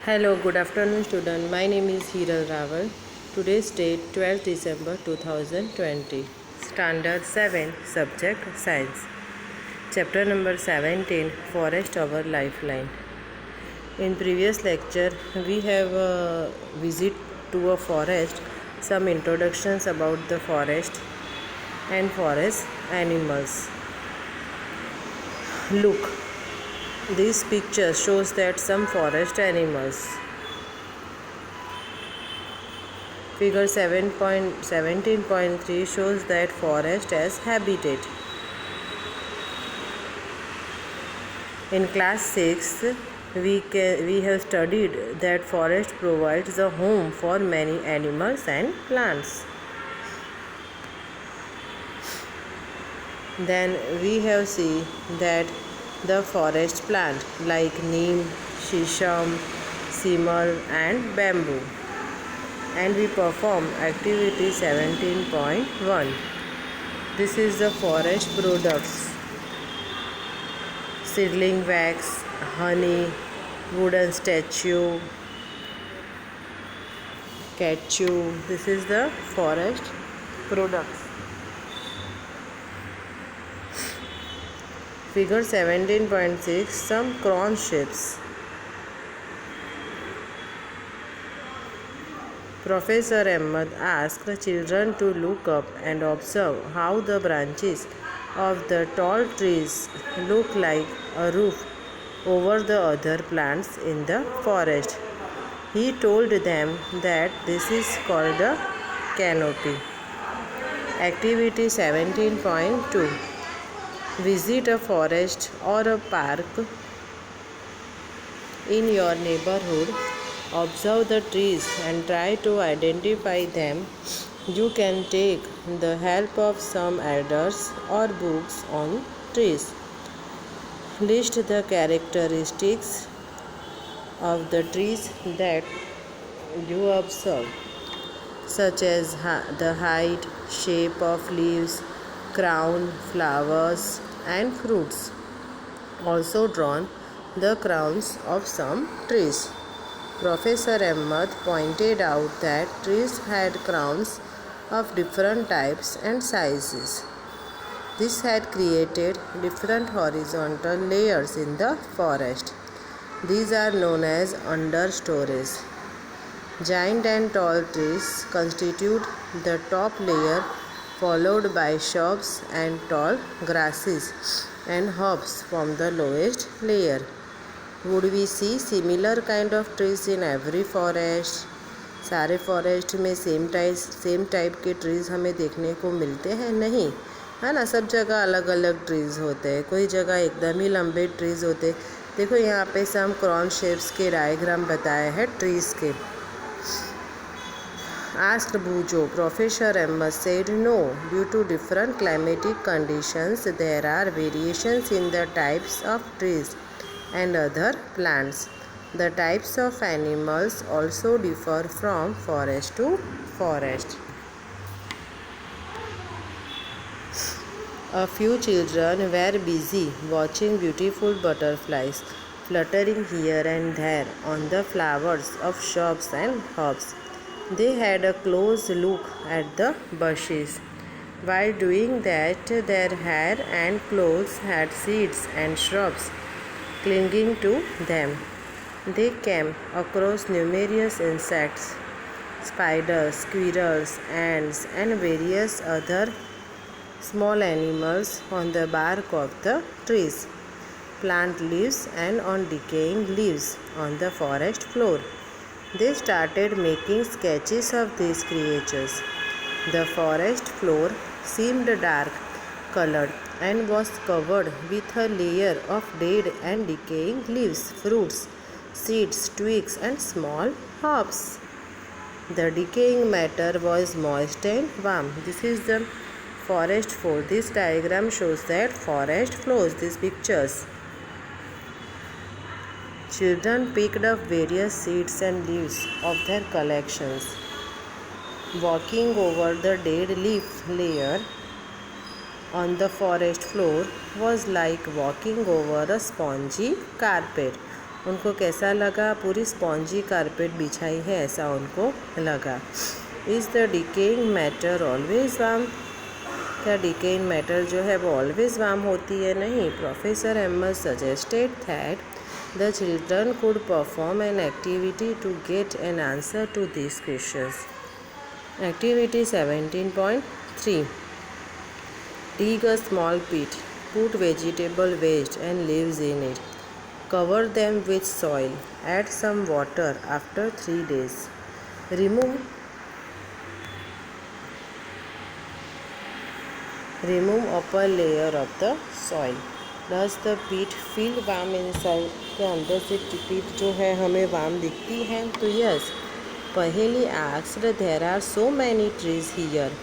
Hello, good afternoon student. My name is Hiral Raval. Today's date 12th December 2020. Standard 7, Subject Science. Chapter number 17, Forest Our Lifeline. In previous lecture, we have a visit to a forest, some introductions about the forest and forest animals. Look, this picture shows that some forest animals. Figure 7.17.3 shows that forest as habitat. In class 6, we have studied that forest provides a home for many animals and plants. Then we have seen that the forest plant like neem, shisham, simar and bamboo. And we perform activity 17.1. This is the forest products: seedling wax, honey, wooden statue, catchu. This is the forest products. Figure 17.6, some crown shapes. Professor Ahmed asked the children to look up and observe how the branches of the tall trees look like a roof over the other plants in the forest. He told them that this is called a canopy. Activity 17.2. Visit a forest or a park in your neighborhood. Observe the trees and try to identify them. You can take the help of some elders or books on trees. List the characteristics of the trees that you observe, such as the height, shape of leaves, crown, flowers, and fruits. Also drawn the crowns of some trees. Professor Ahmed pointed out that trees had crowns of different types and sizes. This had created different horizontal layers in the forest. These are known as understories. Giant and tall trees constitute the top layer, followed by shrubs and tall grasses and herbs from the lowest layer. Would we see similar kind of trees in every forest? सारे forest में same type के trees हमें देखने को मिलते हैं? नहीं, है ना। सब जगह अलग अलग ट्रीज़ होते हैं। कोई जगह एकदम ही लंबे ट्रीज़ होते। देखो यहाँ पे सम क्रॉन शेप्स के डायग्राम बताए हैं ट्रीज़ के। Asked Bujo, Professor Ahmed said no. Due to different climatic conditions, there are variations in the types of trees and other plants. The types of animals also differ from forest to forest. A few children were busy watching beautiful butterflies fluttering here and there on the flowers of shrubs and herbs. They had a close look at the bushes. While doing that, their hair and clothes had seeds and shrubs clinging to them. They came across numerous insects, spiders, squirrels, ants, and various other small animals on the bark of the trees, plant leaves, and on decaying leaves on the forest floor. They started making sketches of these creatures. The forest floor seemed dark colored and was covered with a layer of dead and decaying leaves, fruits, seeds, twigs, and small herbs. The decaying matter was moist and warm. This is the forest floor. This diagram shows that forest floors. These pictures. Children picked up various seeds and leaves of their collections. Walking over the dead leaf layer on the forest floor was like walking over a spongy carpet. उनको कैसा लगा? पूरी spongy carpet बिछाई है ऐसा उनको लगा। Is the decaying matter always warm? क्या डिकेइंग मैटर जो है वो ऑलवेज वार्म होती है? नहीं। Professor Ahmed suggested that the children could perform an activity to get an answer to this questions. Activity 17.3 dig a small pit, put vegetable waste and leaves in it, cover them with soil, add some water after 3 days, remove upper layer of the soil. Does the pit feel warm inside? क्या अंदर से pit जो है हमें warm दिखती है? तो yes. Paheli asked, there are so many trees here.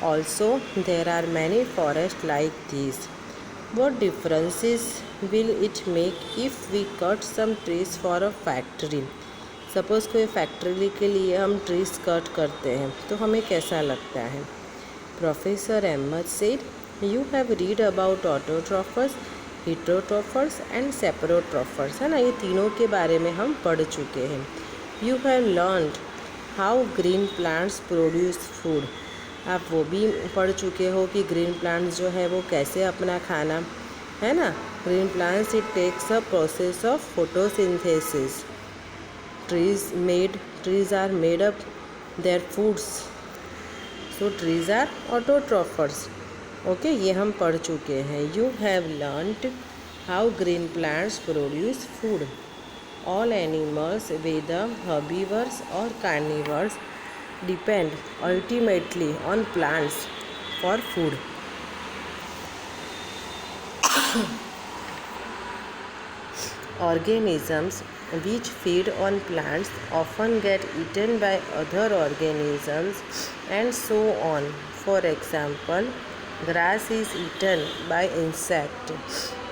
Also, there are many forests like these. What differences will it make if we cut some trees for a factory? Suppose कोई factory के लिए हम trees cut करते हैं तो हमें कैसा लगता है? Professor Ahmed said, you have read about autotrophs, heterotrophs and saprotrophs, है ना, ये तीनों के बारे में हम पढ़ चुके हैं। You have learned how green plants produce food, आप वो भी पढ़ चुके हो कि ग्रीन प्लांट्स जो है वो कैसे अपना खाना, है ना, green plants it takes a process of photosynthesis, trees are made up their foods, so trees are autotrophers. Okay, ये हम पढ़ चुके हैं। You have learned how green plants produce food. All animals whether herbivores or carnivores depend ultimately on plants for food. Organisms which feed on plants often get eaten by other organisms and so on. For example, grass is eaten by insect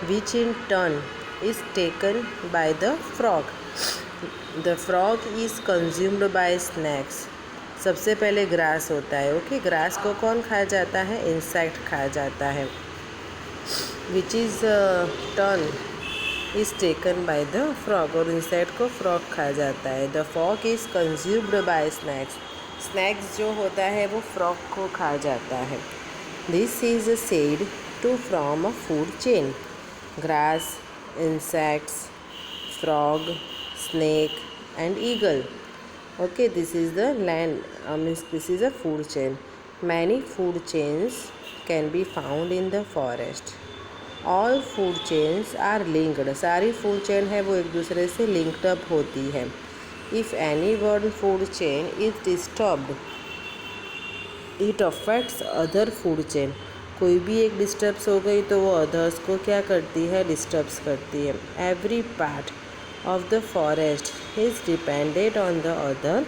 which in turn is taken by the frog. The frog is consumed by snakes. सबसे पहले grass होता है। Okay, grass को कौन खा जाता है? Insect खा जाता है। Which is turn is taken by the frog, और इंसेक्ट को फ्रॉग खा जाता है। The frog is consumed by snakes, snakes जो होता है वो फ्रॉग को खा जाता है। This is said to from a food chain, grass, insects, frog, snake and eagle. Okay, this is the this is a food chain. Many food chains can be found in the forest. All food chains are linked. सारी food chain है वो एक दूसरे से linked up होती है. If any one food chain is disturbed, it affects other food chain. कोई भी एक डिस्टर्ब्स हो गई तो वो अदर्स को क्या करती है? डिस्टर्ब्स करती है। Every part of the forest is dependent on the other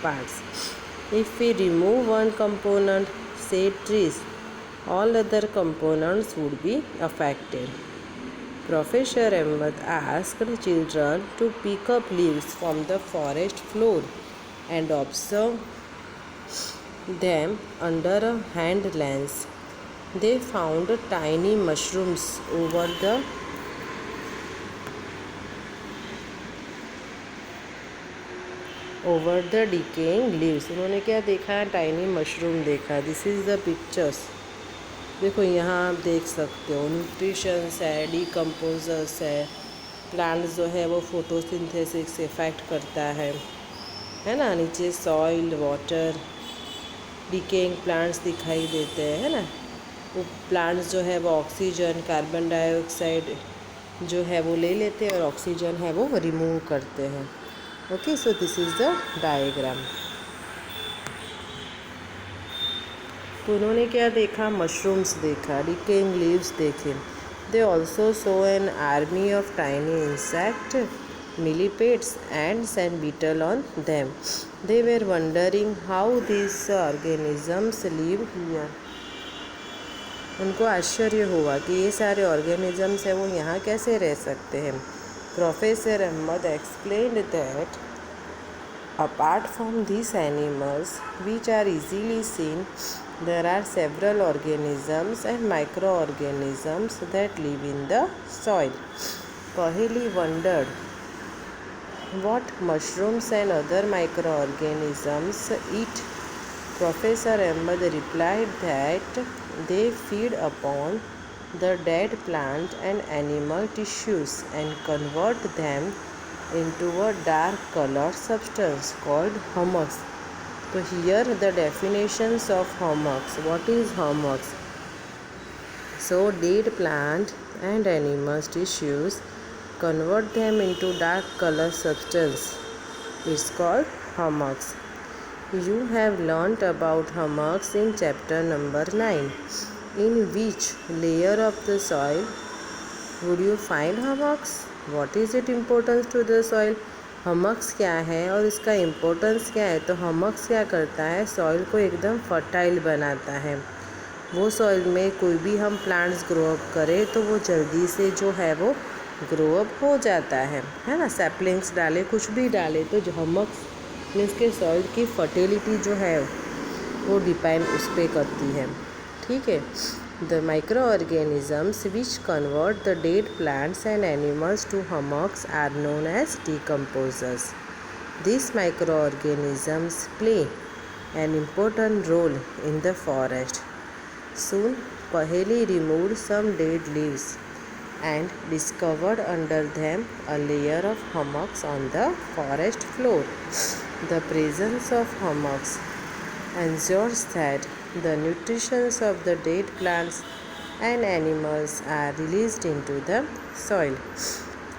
parts. If we remove one component, say trees, all other components would be affected. Professor Ahmed asked children to pick up leaves from the forest floor and observe them under a hand lens. They found tiny mushrooms over the decaying leaves. उन्होंने क्या देखा? Tiny mushroom देखा। This is the pictures. देखो यहाँ आप देख सकते हो, न्यूट्रिशंस है, डिकम्पोजर्स है, प्लांट्स जो है वो फोटोसिंथेसिस इफेक्ट करता है ना। नीचे सॉइल, वाटर, डिकेइंग प्लांट्स दिखाई देते हैं, है ना। वो प्लांट्स जो है वो ऑक्सीजन, कार्बन डाइऑक्साइड जो है वो ले लेते हैं और ऑक्सीजन है वो रिमूव करते हैं। Okay, so this is the diagram. तो उन्होंने क्या देखा? मशरूम्स देखा, डिकेइंग लीव्स देखे। They also so an army of tiny insect, millipedes, ants and beetle on them. They were wondering how these organisms live here. उनको आश्चर्य हुआ कि ये सारे ऑर्गेनिजम्स हैं वो यहाँ कैसे रह सकते हैं। Professor Ahmed explained that apart from this animals which are easily seen, there are several organisms and microorganisms that live in the soil. Paheli wondered What mushrooms and other microorganisms eat? Professor Ahmed replied that they feed upon the dead plant and animal tissues and convert them into a dark colored substance called humus. So here the definitions of humus. What is humus? So dead plant and animal tissues, convert them into dark color substance. It's called humus. You have learnt about humus in chapter number 9. In which layer of the soil would you find humus? What is its importance to the soil? हमक्स क्या है और इसका importance क्या है? तो हमक्स क्या करता है, सॉइल को एकदम फर्टाइल बनाता है। वो सॉइल में कोई भी हम प्लांट्स ग्रो अप करें तो वो जल्दी से जो है वो ग्रो अप हो जाता है ना। सैपलिंग्स डाले, कुछ भी डाले, तो जो हमक्स मीन्स के सॉइल की फर्टिलिटी जो है वो डिपेंड उस पर करती है। ठीक है। The microorganisms which convert the dead plants and animals to humus are known as decomposers. This microorganisms play an important role in the forest. Soon, Paheli removed some dead leaves and discovered under them a layer of hummocks on the forest floor. The presence of hummocks ensures that the nutrition of the dead plants and animals are released into the soil.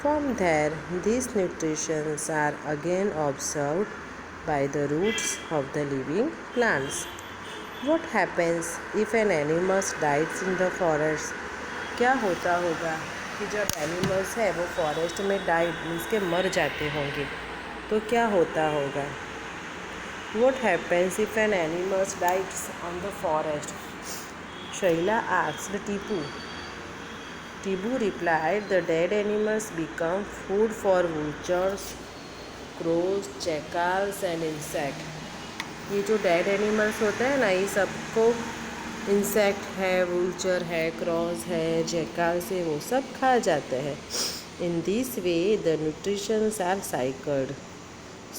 From there, these nutritions are again absorbed by the roots of the living plants. What happens if an animal dies in the forest? क्या होता होगा कि जब animals है वो forest में died means के मर जाते होंगे तो क्या होता होगा? What happens if an animal dies on the forest? Shaila asked Tipu. Tipu replied, the dead animals become food for vultures, crows, jackals and insects. ये जो डेड एनिमल्स होते हैं ना, ये सबको इंसेक्ट है, वुल्चर है, क्रॉस है, जैकाल्स है, वो सब खा जाते हैं। In this way the nutritions are cycled,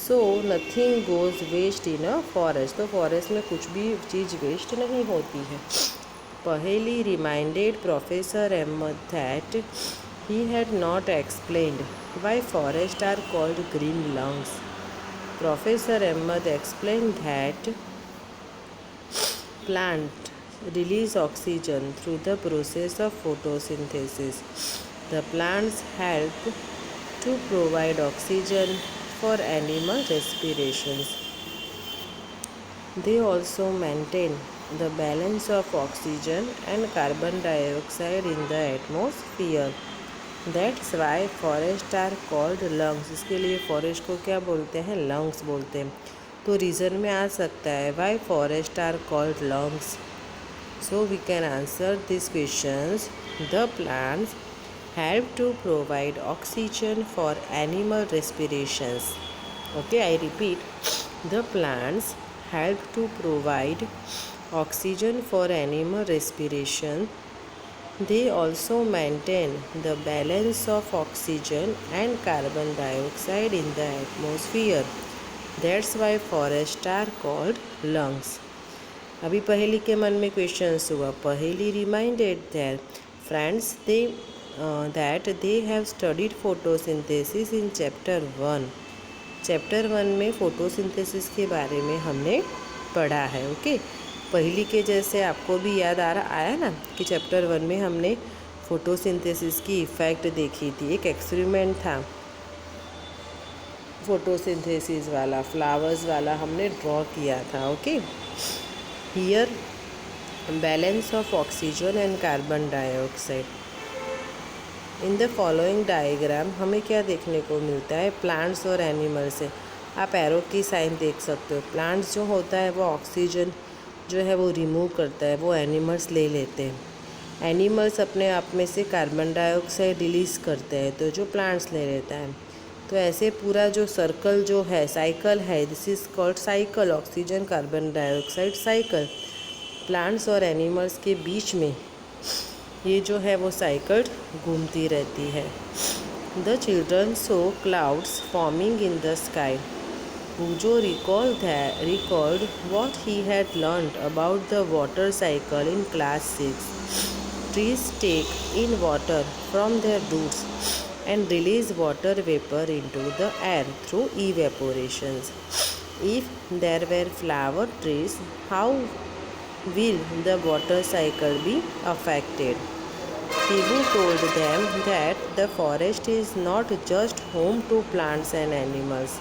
so nothing goes waste in a forest. तो फॉरेस्ट में कुछ भी चीज़ वेस्ट नहीं होती है। Paheli reminded professor Ahmed that he had not explained why forest are called green lungs. Professor Ahmed explained that plants release oxygen through the process of photosynthesis. The plants help to provide oxygen for animal respirations. They also maintain the balance of oxygen and carbon dioxide in the atmosphere. That's why forest are called lungs. इसके लिए forest को क्या बोलते हैं? Lungs बोलते हैं। तो reason में आ सकता है why forest are called lungs. So we can answer this questions. The plants help to provide oxygen for animal respirations. Okay, I repeat, the plants help to provide oxygen for animal respiration. They also maintain the balance of oxygen and carbon dioxide in the atmosphere. That's why forests are called lungs. अभी पहेली के मन में questions हुआ। पहेली reminded their friends that they have studied photosynthesis in chapter 1. Chapter 1 में photosynthesis के बारे में हमने पढ़ा है। ओके, पहली के जैसे आपको भी याद आया ना कि चैप्टर 1 में हमने फोटोसिंथेसिस की इफ़ेक्ट देखी थी। एक एक्सपेरिमेंट था फोटोसिंथेसिस वाला, फ्लावर्स वाला हमने ड्रॉ किया था। Okay, here balance of oxygen and carbon dioxide. In the following diagram हमें क्या देखने को मिलता है? प्लांट्स और एनिमल्स से आप एरो की साइन देख सकते हो। प्लांट्स जो होता है वो ऑक्सीजन जो है वो रिमूव करता है, वो एनिमल्स ले लेते हैं। एनिमल्स अपने आप में से कार्बन डाइऑक्साइड रिलीज़ करते हैं, तो जो प्लांट्स ले लेता है। तो ऐसे पूरा जो सर्कल जो है, साइकिल है, this is called cycle, oxygen carbon dioxide cycle. Plants और एनिमल्स के बीच में ये जो है वो साइकिल घूमती रहती है। The children saw clouds forming in the sky. Bujo recalled what he had learned about the water cycle in class 6. Trees take in water from their roots and release water vapor into the air through evaporations. If there were flower trees, how will the water cycle be affected? Tibu told them that the forest is not just home to plants and animals.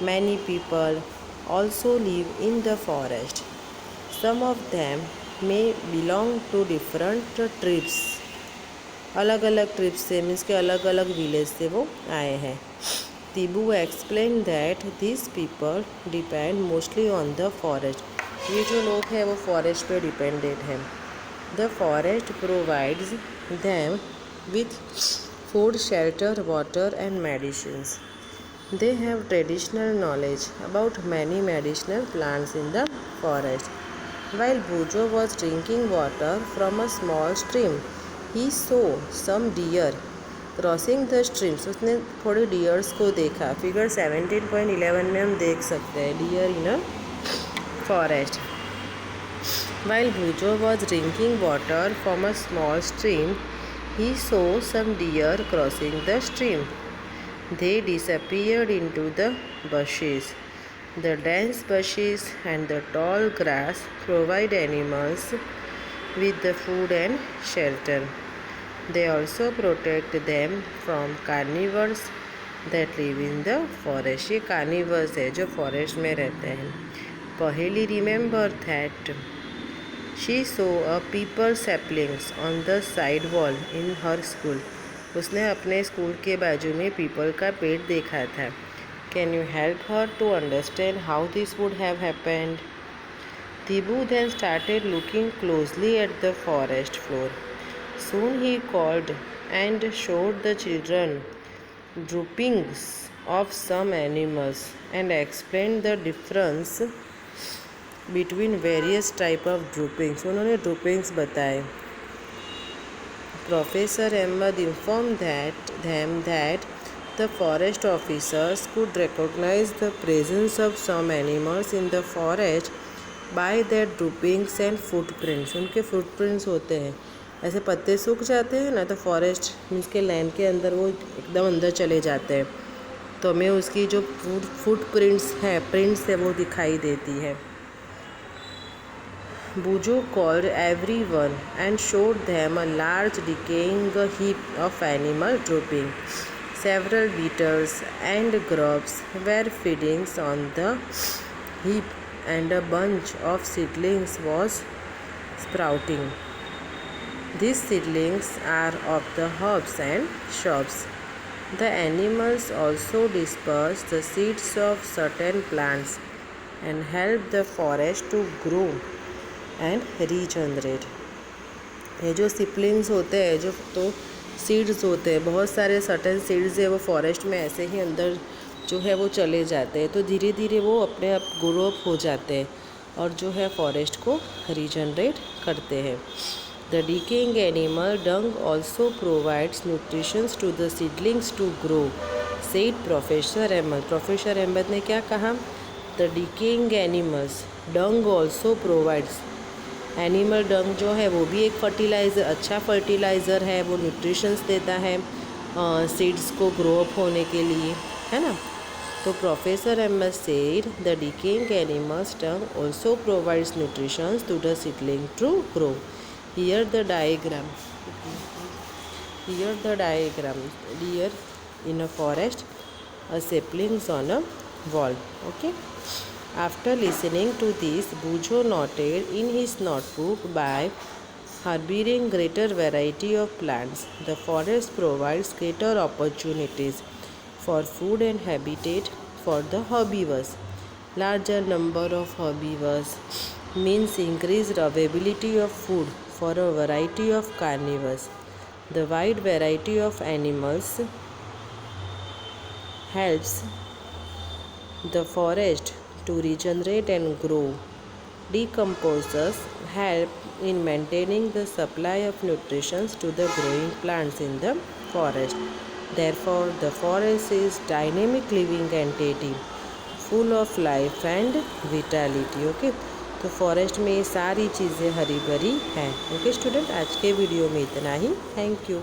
Many people also live in the forest. Some of them may belong to different tribes. अलग अलग trips से means के अलग अलग village से वो आए हैं. Tibu explain that this people depend mostly on the forest. ये जो लोग हैं वो फॉरेस्ट पे डिपेंडेंट हैं. The forest provides them with food, shelter, water and medicines. They have traditional knowledge about many medicinal plants in the forest. While Bujo was drinking water from a small stream, he saw some deer crossing the streams. उसने थोड़े dears को देखा. Figure 17.11 में हम देख सकते हैं deer in a forest. While Bujo was drinking water from a small stream, he saw some deer crossing the stream. They disappeared into the bushes. The dense bushes and the tall grass provide animals with the food and shelter. They also protect them from carnivores that live in the forest. ये carnivores है जो forest में रहते हैं. Paheli remembered that she saw a peepal saplings on the side wall in her school. उसने अपने school के बाजू में पीपल का पेड़ देखा था. Can you help her to understand how this would have happened? Tibu then started looking closely at the forest floor. Soon he called and showed the children droopings of some animals and explained the difference between various type of droopings. उन्होंने droopings बताए. Professor Ahmed informed them that the forest officers could recognize the presence of some animals in the forest by their droopings and footprints. उनके footprints होते हैं. ऐसे पत्ते सूख जाते हैं ना तो फॉरेस्ट मीन्स के लैंड के अंदर वो एकदम अंदर चले जाते हैं तो हमें उसकी जो फुटप्रिंट्स है प्रिंट्स है वो दिखाई देती है. Bujo called everyone and showed them a large decaying heap of animal drooping. Several beetles and grubs were feeding on the heap and a bunch of seedlings was sprouting. These seedlings are of the herbs and shrubs. The animals also disperse the seeds of certain plants and help the forest to grow and regenerate. ये जो सिपलिंग्स होते हैं जो तो seeds होते हैं बहुत सारे सर्टेन सीड्स है वो फॉरेस्ट में ऐसे ही अंदर जो है वो चले जाते हैं तो धीरे धीरे वो अपने आप ग्रो अप हो जाते हैं और जो है फॉरेस्ट को रीजनरेट करते हैं. The decaying animal dung also provides nutrition to the seedlings to grow, said Professor Ahmed. Professor Ahmed ने क्या कहा? The decaying animals dung also provides. Animal डंग जो है वो भी एक फर्टिलाइज़र अच्छा फर्टिलाइज़र है. वो न्यूट्रिशंस देता है सीड्स को ग्रो अप होने के लिए है ना. तो professor Ahmed said the decaying animals dung also provides nutritions to the seedling to grow. Here the diagram. Deer in a forest, a saplings on a wall. Okay. After listening to this, Bujo noted in his notebook by harboring greater variety of plants, the forest provides greater opportunities for food and habitat for the herbivores. Larger number of herbivores means increased availability of food for a variety of carnivores. The wide variety of animals helps the forest to regenerate and grow. Decomposers help in maintaining the supply of nutrition to the growing plants in the forest. Therefore, the forest is dynamic living entity, full of life and vitality. Okay, तो forest में सारी चीज़ें हरी भरी हैं. Okay student, आज के video में इतना ही. Thank you.